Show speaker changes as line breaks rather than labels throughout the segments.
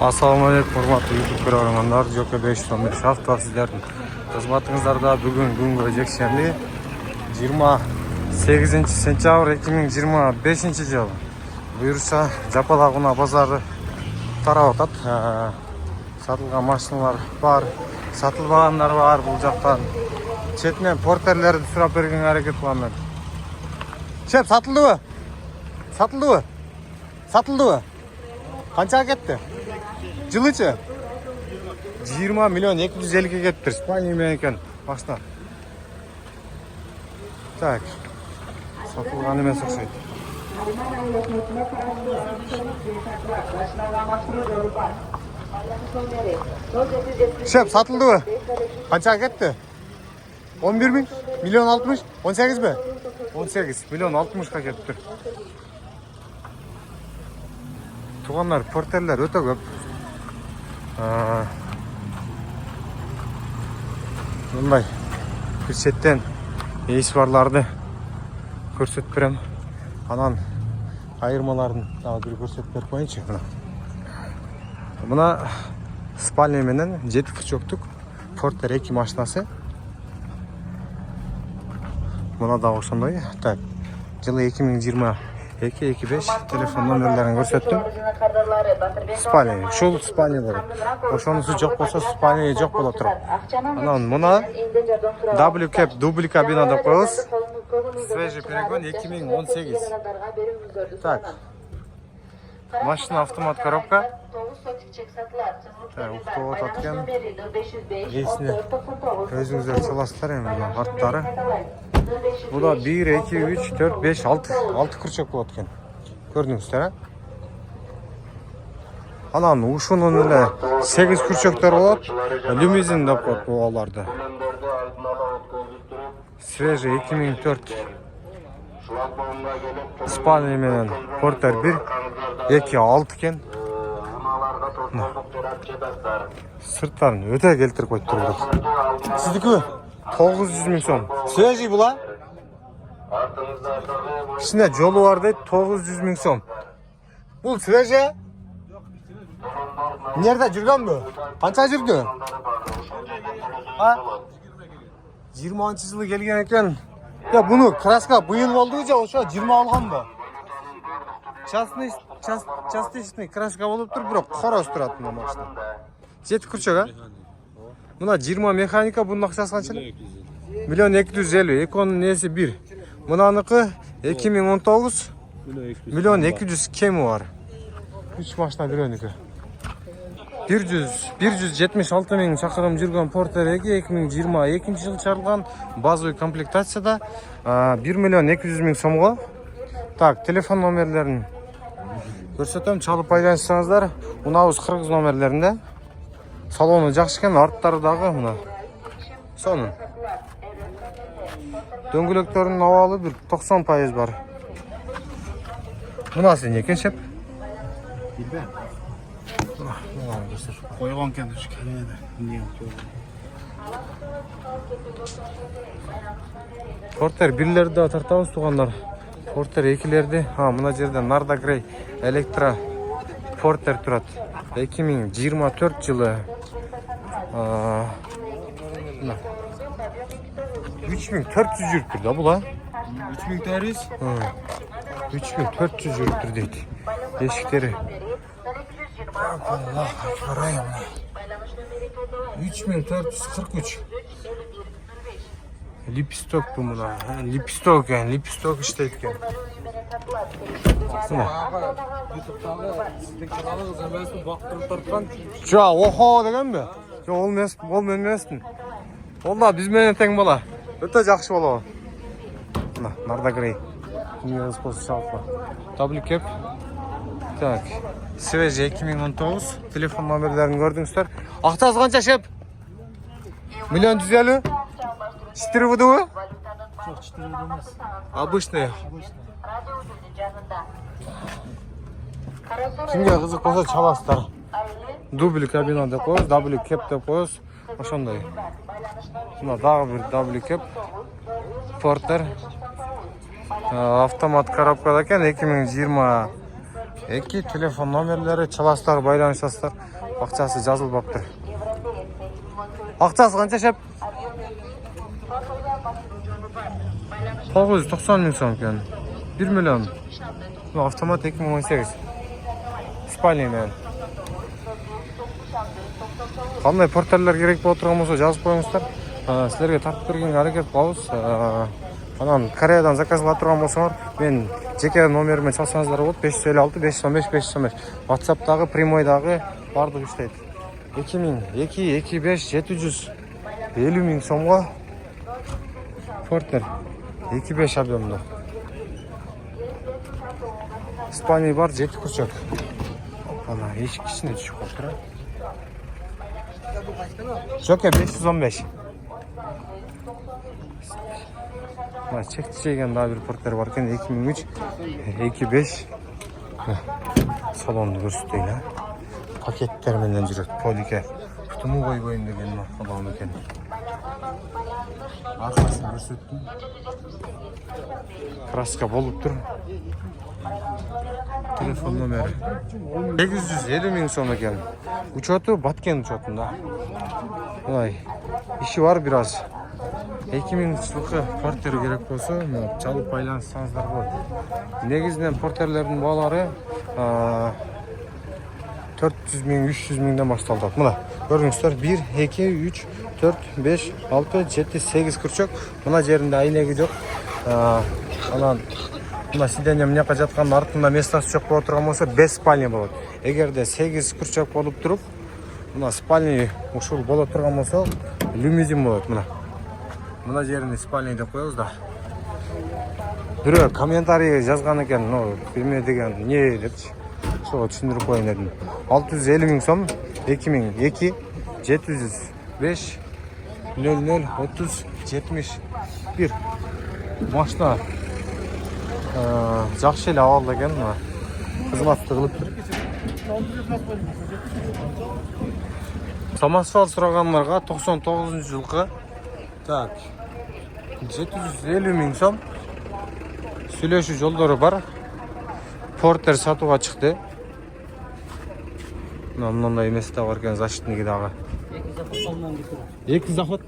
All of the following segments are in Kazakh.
Assalamualaikum hormatly YouTube көрермандар, Joker 515 авто сіздердің қызматыңыздарда бүгін күнгі жексенбі 28 сентябрь 2025 жыл. Бұйырса Жапалағына базары тарап атат. Сатылған машиналар бар, сатылмағандар бар бұл жақтан. Четінен портерлерді сұрап берген әрекет қыламын. Шеп, сатылды ма? Сатылды ма? Сатылды ма? Қанша кетті? Жылычы? 20 миллион 250-ге кетті. Испания мен екен машина. Так. Сатылған емес ұқсайды. Шеп, сатылды ма? Қанша кетті? 11 bin? Milyon 60? 18 mi? 18. Milyon 60'ға кетті. Туғандар, портерлер өте көп. Мұндай көрсеттен ейс барларды көрсет берем. Анан айырмаларын бір көрсет беріп қойыншы. Мұна спальня менен 7 пучоктук портер 2 машинасы. Мұна да оқшандай. Так, жылы 2022-25 телефон номерлерін көрсеттім. Спальня, шул спальня бар. Ошонысы жоқ болса спальня жоқ бола тұрып. Анан мұна WCAP дубль кабинада қойыз. Свежий перегон 2018. Так, машина автомат коробка. Уқтауат аткен. Рейсіне өзіңіздер саластар емін арттары. Бұда 1, 2, 3, 4, 5, 6 күрчек болады екен. Көрдіңіздер, Анан ушунун эле 8 күрчектер болады. Лимузин деп коет бугаларды. Свежий 2004. Спальня менен портер 1, 2, 6 екен. Сырттарын өте келтіріп қойып тұрдық. Сіздікі 900 мың сом. Свежий бұла? Ішіне жолы бар дейді 900 мың сом. Бұл свежий? Нерде жүрген бі? Қанша жүрді? 20 жылы келген екен. Бұны краска бұйыл болды жа, ошо 20 алған ба? Частичный краска болып тұр, бірақ қораз тұрады мұна машина. 7 күрчек, Мұна 20 механика, бұның ақшасы қаншаны? Миллион 250, екінің несі 1. Мұнанықы 2019, миллион 200 кемі бар. 3 машина біренікі. 176 мың шақырым жүрген портер 2022 жыл шығарылған базовый комплектацияда 1 миллион 200 мың сомға. Так, телефон номерлерін көрсетем, чалып пайдалансаңыздар. Мынауыз қырғыз номерлерінде. Салоны жақсы екен, арттардағы мына. Соның. Дөңгелектерінің ауалы бір 90% бар. Мынасы не екен, шеп?
Қойған кенді жүкенеді.
Портер бірлерді тартауыз туғандар. Портер екілерді. Мына жерде Нарда Грей электро портер тұрады. 2024 жылы 3400 жүріп тұр да бұла?
3400?
3400 жүріп тұр дейді. Ешіктері. Аллах, қарайым. 3443. Липсток bu buna. Lipstok yani. Lipstok işte etken. Baksana. Çoğa oho degen mi? Yok olmayan. Valla biz menen teң bala. Öte жақсы bala o. Narda Grey. Dünya ısposu çalıpla. WCAP. Так. Свежий 2019. Telefon номерлерін көрдіңіздер. Ақтаз қанша шеп? Миллион 150? 4 выды вы?
Жоқ, 4 выды емес.
Обычные. Кімге қызық болса чаластар. Дубль кабина деп қойыз, WCAP деп қойыз. Ошондай. Мына дағы бір WCAP. Портер. Автомат коробкада екен 2022 телефон номерлері чаластар байланышасыздар. Акчасы жазылбаптыр. Акчасы канча шеп? 990 миң сом екен. 1 миллион. Автомат 2018. Спальный менен. Кандай портерлер керек болуп турган болсо жазып коюңуздар. Силерге тартып бергенге аракет кылабыз. Анан Кореядан заказлап турган болсоңор, мен жеке номериме чалсаңыздар болот. 556 515 515. WhatsApp'тагы, прямойдагы бардыгы иштейт. 2002-25 750 миң сомго портер 2.5 объемда. Спальный бар, 7 күрчөк. Ана эшик ичине түшүп калыптыр. Жөкө 515. Чекти чейген дагы бир портер бар экен, 2003 2.5. Салонду көрсөтөйүн. Пакеттер менен жүрөт. Полике. Туму койбойм деген адам экен. Аркасын көрсөттүм. Краска болуптур. Телефон номери 850 миң сом экен. Учету Баткен учетунда. Мындай иши бар бир аз. 2000 жылкы портер керек болсо, чалып байланышсаңыздар болот. Негизинен портерлердин баалары 400 миң, 300 миңден башталат. Мына көрүңүздөр, 1, 2, 3, 4, 5, 6, 7, 8 күрчөк. Мына жеринде айнеги жок. Анан мына сиденье мынакка жаткан артында местасы жок боло турган болсо 5 спальня болот. Эгерде 8 күрчөк болуп туруп, мына спальня ушул боло турган болсо, лимузин болот мына. Мына жерине спальня деп коебуз да. Бирөө комментарий жазган экен, билме деген не депчи. Ошого түшүндүрүп коеюн дедим. 650 миң сом, 2002 705 00 30 71. Машина жакшы эле абалда экен, кызматты кылыптыр. Самосвал сурагандарга 99-жылкы. Так. 750 миң сом. Сүйлөшүү жолдору бар. Портер сатууга чыкты. Мындай эмеси да бар экен, защитниги дагы. Эки заход.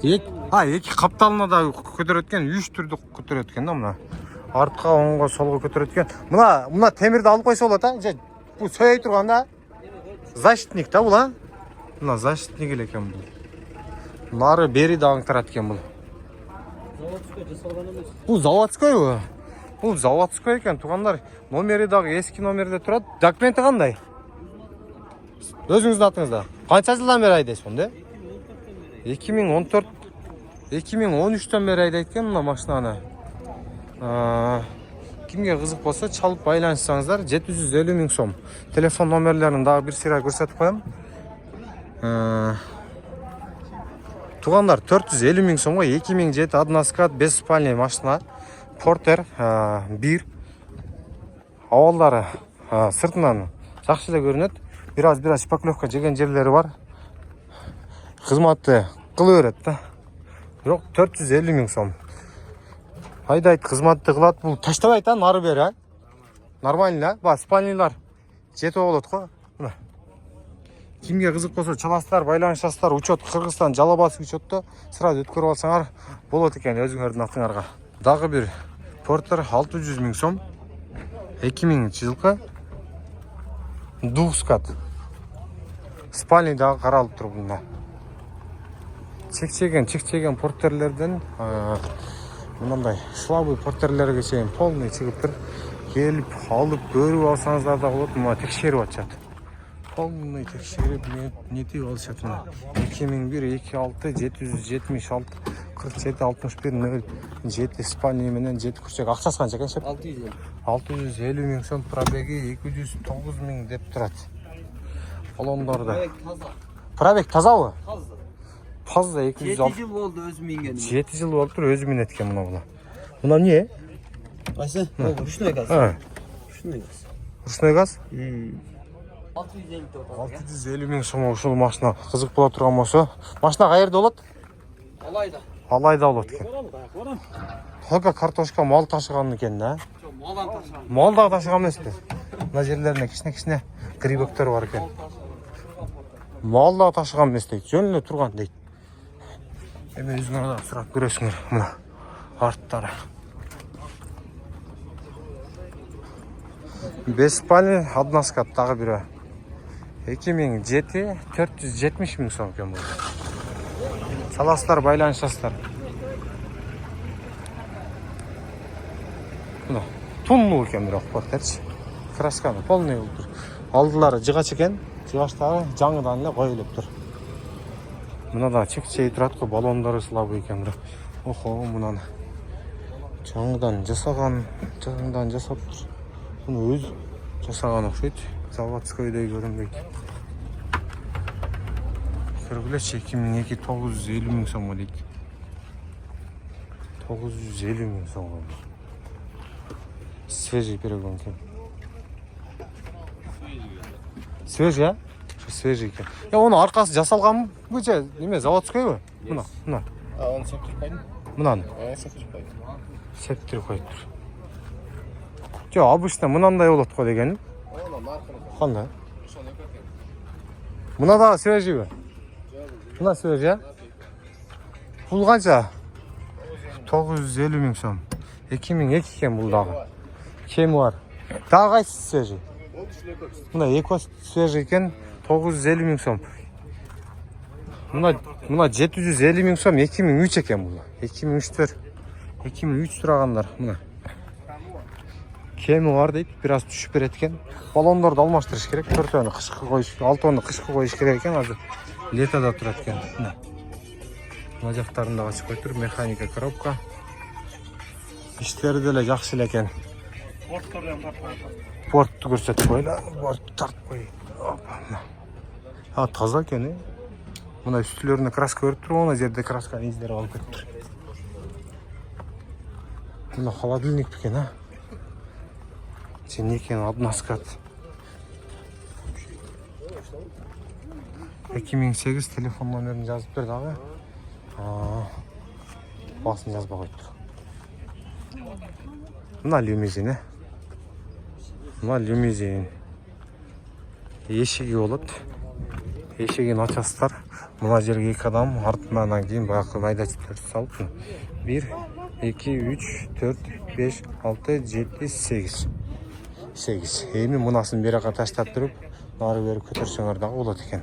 Эки капталына да көтөрөт экен, 3 түрдү көтөрөт экен да мына. Артка, оңго, солго көтөрөт экен. Мына темирди алып койсо болот, бул сөйөй турган да. Защитник да бул, Мына защитник эле экен бул. Нары бери да аңтырат экен бул.
Заводской жасалган эмес.
Бул заводскойбу? Бул заводской экен, туугандар. Номери дагы эски номерде турат. Документи кандай? Өзүңүздүн атыңызда. Канча жылдан бери айдайсыз мунду? 2013-төн бери айдайт экен мына машинаны. Кимге кызык болсо чалып байланышсаңыздар 750 миң сом. Телефон номерлерин дагы бир сыйра көрсөтүп коем. Туугандар 450 миң сомго 2007 односкат 5 спальный машина. Портер 1. Авалдары сыртынан жакшы эле көрүнөт. Бир аз шпаклевка жеген жерлери бар. Кызматты кыла берет да. Бирок 450 миң сом. Айдайт, кызматты кылат. Бул таштабайт нары бери, Нормально, спальныйлар жетип болот го. Мына. Кимге кызык болсо чаласыздар, байланышасыздар. Учет Кыргызстан жалабасы учетто сразу өткөрүп алсаңар болот экен өзүңөрдүн атыңарга. Дагы бир портер 600 миң сом. 2000-жылкы двухскат. Спальный дагы каралып туруп мына. Чекчеген портерлерден мындай слабый портерлерге чейин полный чыгыптыр. Келип, алып, көрүп алсаңыздар да болот. Мына текшерип атышат. Полный текшерип нетип алышат мына. 2001 26 776 47 61 07 спальный менен 7 күрчөк. Акчасы канча экен? 650 миң сом, пробеги 209 миң деп турат. Колондордо. Пробег тазабы? Таза 206.
7 жыл болду өзү минген.
7 жыл болуптур өзү минет экен мына. Мына эмне?
Кайсы? Ручной газ. Ручной газ.
Ручной газ?
650
миң сом ушул машина кызык боло турган болсо. Машина каерде болот?
Алайда.
Алайда болот экен. Только картошка мал ташыган экен да?
Жок, малдан ташыган.
Мал дагы ташыган эмеспи? Мына жерлерине кичине грибоктор бар экен. Малда ташыған емес дейді. Жөн эле турган дейді. Эми өзүңөр да сурап көрөсүңөр. Мына арттары. Беспальный одна скат тагы бири. 2007 470 миң сом экен бул. Саластар байланышасыздар. Мына тунну экен бирок портерчи. Красканы полный болуп тур. Алдылары жыгач экен. Жыгачтары жаңыдан эле коюлуп тур. Мына да чек-чеги турат го, баллондору слабый экен бирок. Охо, мунаны жаңыдан жасап тур. Муну өз жасаган окшойт. Заводскойдой көрүнбөйт. Көргүлөчү 2002 950 миң сомго дейт. 950 миң сомго. Свежий перегон экен. Свежий, а? Свежий экен. Я оны аркасы жасалганбы же неме заводскойбу? Мына.
Оны септирип койдум.
Мынаны.
Септирип койдум.
Септирип коюптур. Жок, обычно мынандай болот го дегеним. Кандай? Мына да свежийби? Мына свежий, а? Бул канча? 950 миң сом. 2002 экен бул дагы. Кеми бар. Дагы кайсы свежий? Мына эки свежий экен, 950 миң сом. Мына 750 миң сом 2003 экен бул. 2003 турагандар мына. Кеми бар дейт, бир аз түшүп берет экен. Баллондорду алмаштырыш керек. 4 кышкы коюш, 6 кышкы коюш керек экен. Азыр летода турат экен. Мына жактарында ачып коюп тур, механика коробка. Иштери деле жакшы эле экен. Портту көрсөтүп койлу. Портtu тартып кой. Таза экен. Мына үстүлөрүнө краска көрүп тур, мына жерде красканын издери калып кетиптир. Мына холодильник экен, а? Сен екен одна скат. 2008 телефон номерин жазып бер дагы. Басын жазбай коюптур. Мына лимузин, Мына лимузин. Эшиги болот. Эшигин ачасыздар. Мына жерге 2 адам, артынан кийин баягы майдачыларды салып. 1, 2, 3, 4, 5, 6, 7, 8. 8. Эми мунасын бери жака таштап туруп, нары бери көтөрсөңөр дагы болот экен.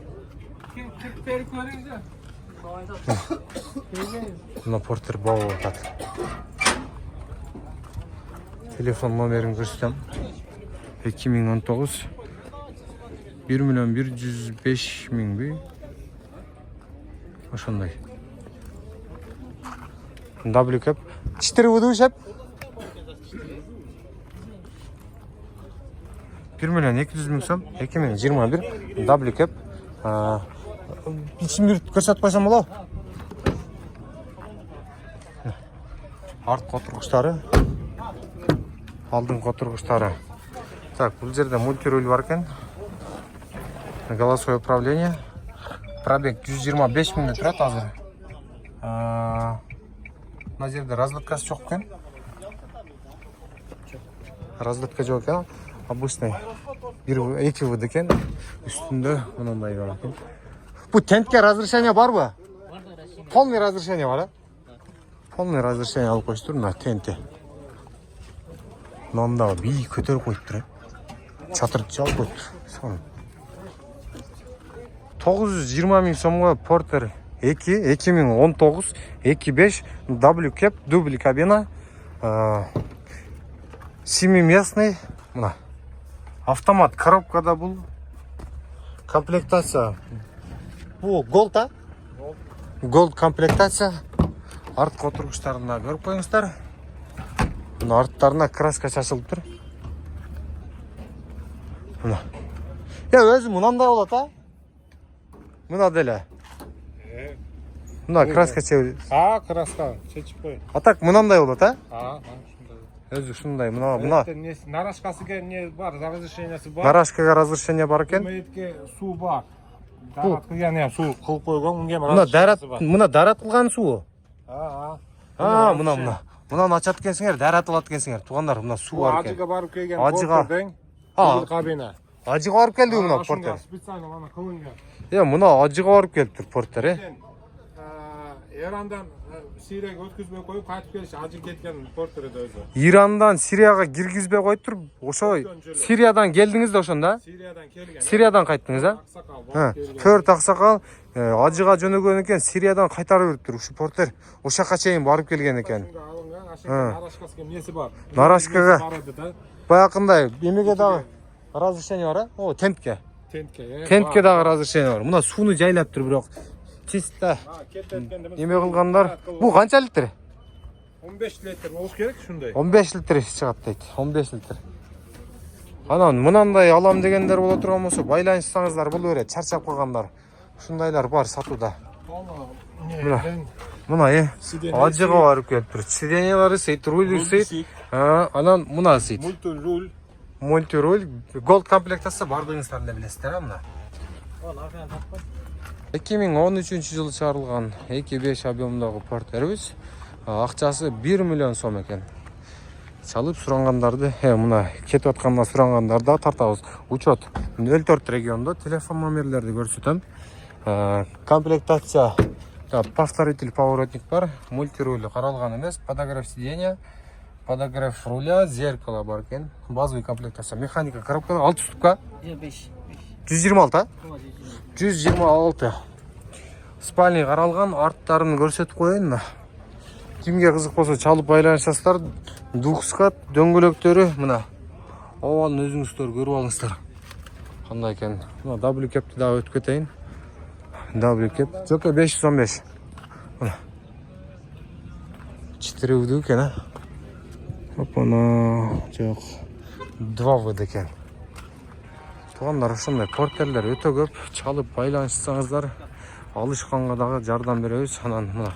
Мына портер бабы атат. Телефон номерин көрсөтөм. 2019 1.105 миңби? Ошондой. WCAP 4 выдушап. 1.200 миң сом. 2021 WCAP. Ичин бир көрсөтүп койсом болобу? Арт котургучтары. Алдын котургучтары. Так, бул жерде мультируль бар экен. Голосовое управление. Пробег 125 миңде турат азыр. Мына жерде разлыткасы жок экен. Разлытка жок экен. Обычный 1-2 выд экен. Үстүндө мындай бар экен. Бу тентке разрешение барбы? Полный разрешение бар, а? Полный разрешение алып коюштур мына тентте. Мында бий көтөрүп коюптур. Чатырды жалып коюптур. 920 миң сомго Портер 2019 25 WCAP дубль кабина. 7-местный. Мына автомат коробкада бул. Комплектация. Бу голд, а? Голд комплектация. Арт котургучтарында көрүп коюңуздар. Мына арттарына краска чачылып тур. Мына. Өзү мынандай болот, а? Мына деле. Мына краска чечип.
Краска чечип кой.
А так мынандай болот, а?
Шундай.
Өзү ушундай. Мына.
Нарашкасыга не бар, разрешениясы бар.
Нарашкага разрешение бар экен.
Метке суу бар. Дараткыга не суу кылып койгон, унга
Мына даратылган суу.
Мына.
Мунаны ачат экенсиңер, даратылат экенсиңер. Туугандар, мына суу бар экен.
Ажыга барып келген.
Ажыга.
Дубль кабина.
Ажыга барып келди мына порттер.
Специально mana kılıngan.
Мына ажыга барып келиптир порттер,
Ирандан Сирияга өткөзбөй коюп кайтып келиш ажы кеткен портерде өзү.
Ирандан Сирияга киргизбей коюптур. Ошо Сириядан келдиңиз да ошондо?
Сириядан келген.
Сириядан кайттыңыз, Төрт аксакал ажыга жөнөгөн экен, Сириядан кайтарып бериптир ушу порттер. Ошо жака чейин барып келген экен.
Алынган, Нарашкасы деген неси бар.
Нарашкага баягындай эмеге дагы разрешение бар, тентке. Тентке дагы разрешение бар. Мына сууну жайлаптыр, бирок чисто эме кылгандар. Бул канча литр?
15 литр болуш керек ушундай.
15 литр чыгат дейт. 15 литр. Анан мынандай алам дегендер боло турган болсо байланышсаңыздар боло берет. Чарчап калгандар. Ушундайлар бар сатууда. Мына ажыга барып келиптир. Сиденьялары сейт, руль сейт. Анан мына сейт. Мультируль, голд комплектасы бардыгыңыздар эле билесиздер, мына. 2013 жылы чыгарылган 2.5 объемдагы портерибиз. Акчасы 1 миллион сом экен. Чалып сурангандарды, мына кетип атканда сурангандарды да тартабыз. Учет 04 региондо телефон номерлерди көрсөтөм. Комплектация повторитель поворотник бар, мультируль каралган эмес, подогрев сиденья, подогрев руля, зеркало бар экен. Базовый комплектация, механика коробка 6 ступка. 126, 126. Спальный каралган, арттарын көрсөтүп коеюн. Кимге кызык болсо чалып байланышасыздар. Дукскат дөңгөлөктөрү мына. Оон өзүңүздөр көрүп алыңыздар. Кандай экен? Мына W кепти дагы өтүп кетейин. W кеп. Жок 515. Мына. 4 вд экен, Опана, жок. 2 вд экен. Тугандар, ушундай портерлер өтө көп. Чалып байланышсаңыздар, алышканга дагы жардам беребиз. Анан мына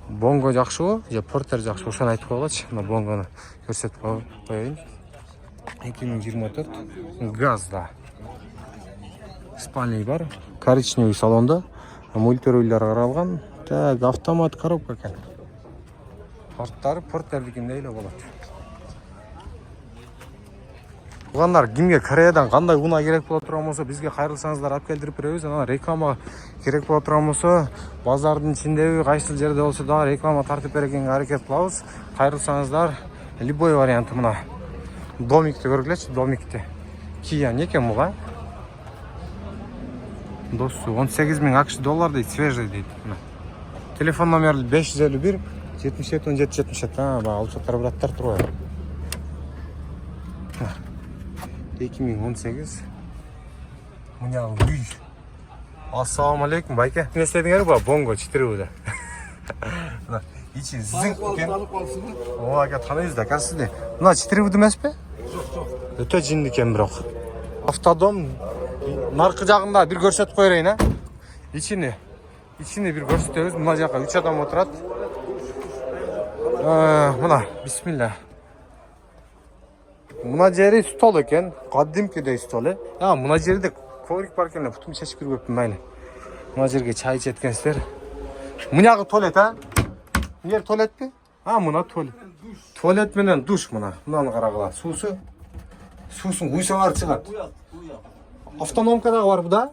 Бонго жакшыбы? Же портер жакшыбы? Ошону айтып койгочу. Мына Бонгону көрсөтүп коеюн. 2024 газда. Спальный бар, коричневый салондо, мультируллер каралган. Так, автомат коробка экен. Порттары портердикиндей эле болот. Тугандар, кимге Кореядан кандай унаа керек боло турган болсо, бизге кайрылсаңыздар алып келдирип беребиз. Анан реклама керек боло турган болсо, базардын ичиндеби, кайсыл жерде болсо да реклама тартып берекенге аракет кылабыз. Кайрылсаңыздар, любой варианты мына. Домикти көргүлөчү, домикти. Kia не экен бул, Досу 18.000 AQSh доллар дейт, свежий дейт. Телефон номери 551 77 17 77. Алчоттар браттар турбайбы? 2018. Мына үй. Ассаламу алейкум, байке. Не істедіңер ба? Бонго 4 вд. İçi zınk eкен. Ооба, ака таныйсыздар, кәсізде. Мына 4 вд эмес пе? Өтө жинди экен бирок. Автодом наркы жагында бир көрсөтүп коерейин, Ичини бир көрсөтөбүз. Мына жака 3 адам отурат. Мына, бисмилла. Мына жери стол экен, кадимкидей стол. Мына жерде коврик бар экен, бутумду чечип кирбептин, майли. Мына жерге чай ичеткенсиздер. Мынагы туалет, Мына туалетпи? Мына туалет. Туалет менен душ мына. Мынаны карагыла. Суусун куйсаңар чыгат. Автономка дагы бар буда?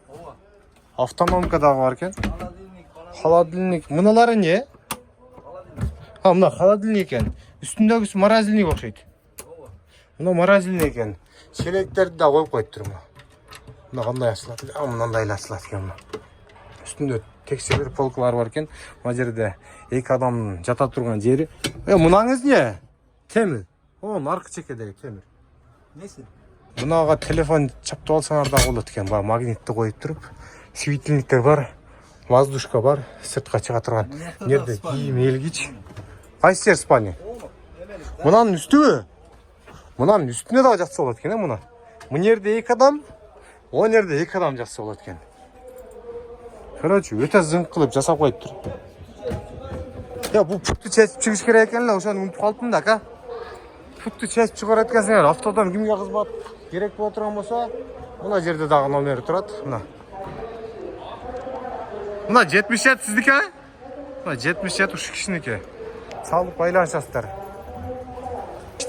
Автономка дагы бар экен. Холодильник. Мыналары не? Мына холодильник экен. Үстүндөгүсү морозильник окшойт. Мына морозильник экен. Шелектерди да коюп коюптур мына. Мына кандай ачылат? Мындай эле ачылат экен мына. Үстүндө текстилер полкалар бар экен. Мына жерде 2 адам жата турган жери. Мынаңыз не? Темир. Наркы чекедеги темир.
Несі?
Мынага телефон чаптып алсаңар да болот экен. Бар магнитти коюп туруп, светильниктер бар, воздушка бар, сыртка чыга турган. Нерде кийим элгич. Кайсы жер спальня? Мынанын үстүбү? Мынанын үстүнө дагы жатса болот экен, мына. Мына жерде 2 адам, о жерде 2 адам жатса болот экен. Короче, өтө зыңк кылып жасап коюптур. Бул путту чечип чыгыш керек экен эле, ошону унутуп калыптым да, ака. Путту чечип чыгарат экенсиңер. Автодон кимге кызмат керек боло турган болсо, мына жерде дагы номери турат. Мына 77 сиздики, Мына 77 ушу кишиники. Чалып байланышасыздар.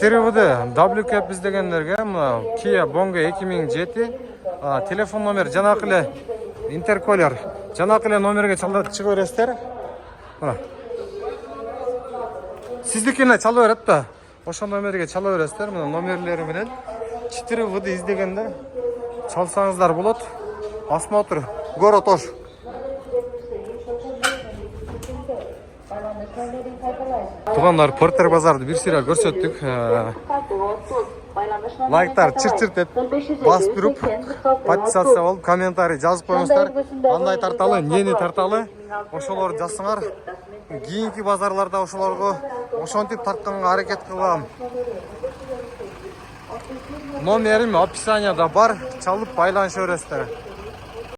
4VD WCAP издегендерге мына Kia Bongo 2007 телефон номер жанакы эле интерколер жанакы эле номерге чыгып бересиздер. Мына. Сиздикине чала берет да. Ошо номерге чала бересиздер. Мына номерлери менен 4VD издегендер чалсаңыздар болот. Осмотр город Ош. Тугандар, Портер базарды бир сыйра көрсөттүк. Лайктар чырт-чырт эт басып туруп, подписаться болуп, комментарий жазып коюңуздар. Кандай тарталы, эмнени тарталы, ошолорду жазсаңар. Кийинки базарларда ошолорго ошентип тартканга аракет кылам. Номерим описанияда бар, чалып байланыша бересиздер.